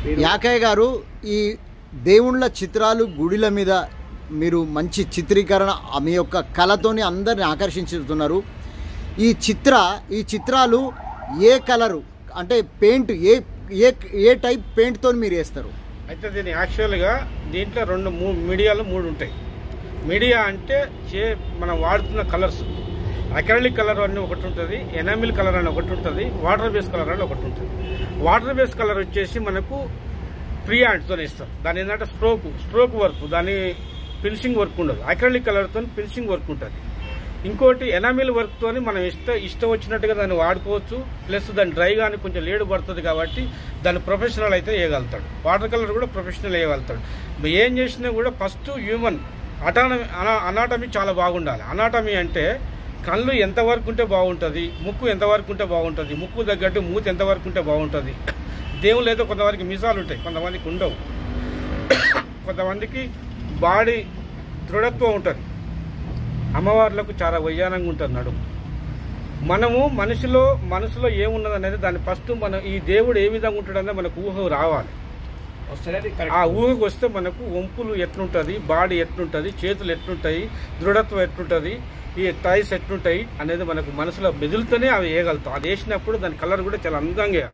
యాకయ్య గారు, ఈ దేవుళ్ళ చిత్రాలు గుడిల మీద మీరు మంచి చిత్రీకరణ మీ యొక్క కళతోని అందరిని ఆకర్షించుతున్నారు. ఈ చిత్రాలు ఏ కలరు అంటే పెయింట్ ఏ టైప్ పెయింట్తో మీరు వేస్తారు? అయితే దీన్ని యాక్చువల్గా దీంట్లో మీడియాలు మూడు ఉంటాయి. మీడియా అంటే మనం వాడుతున్న కలర్స్, అక్రిలిక్ కలర్ అని ఒకటి ఉంటుంది, ఎనామిల్ కలర్ అని ఒకటి ఉంటుంది, వాటర్ బేస్ కలర్ అని ఒకటి ఉంటుంది. వాటర్ బేస్ కలర్ వచ్చేసి మనకు ఫ్రీ హ్యాండ్తో ఇస్తారు. దాని ఏంటంటే స్ట్రోక్ వర్క్, దాని ఫినిషింగ్ వర్క్ ఉండదు. అక్రిలిక్ కలర్తో ఫినిషింగ్ వర్క్ ఉంటుంది. ఇంకోటి ఎనామిల్ వర్క్తో మనం ఇష్టం వచ్చినట్టుగా దాన్ని వాడుకోవచ్చు. ప్లస్ దాని డ్రై కానీ కొంచెం లేడు పడుతుంది కాబట్టి దాన్ని ప్రొఫెషనల్ అయితే వేయగలుగుతాడు. వాటర్ కలర్ కూడా ప్రొఫెషనల్ వేయగలుగుతాడు. ఏం చేసినా కూడా ఫస్ట్ హ్యూమన్ అనాటమీ చాలా బాగుండాలి. అనాటమీ అంటే కళ్ళు ఎంతవరకు ఉంటే బాగుంటుంది, ముక్కు ఎంతవరకు ఉంటే బాగుంటుంది, ముక్కు తగ్గట్టు మూతి ఎంతవరకు ఉంటే బాగుంటుంది. దేవుళ్ళు ఏదో కొంతమందికి మిసాలు ఉంటాయి, కొంతమందికి ఉండవు. కొంతమందికి బాడీ దృఢత్వం ఉంటుంది, అమ్మవార్లకు చాలా వయ్యానంగా ఉంటుంది నడుము. మనము మనసులో ఏమున్నది అనేది దాన్ని ఫస్ట్ మనం ఈ దేవుడు ఏ విధంగా ఉంటాడనే మనకు ఊహ రావాలి. ఆ ఊహకు వస్తే మనకు వంపులు ఎట్లుంటుంది, బాడీ ఎట్లుంటుంది, చేతులు ఎట్లుంటాయి, దృఢత్వం ఎట్లుంటుంది, ఈ టైస్ ఎట్లుంటాయి అనేది మనకు మనసులో మెదులుతూనే అవి వేయగలుగుతాం. అది వేసినప్పుడు దాని కలర్ కూడా చాలా అందంగా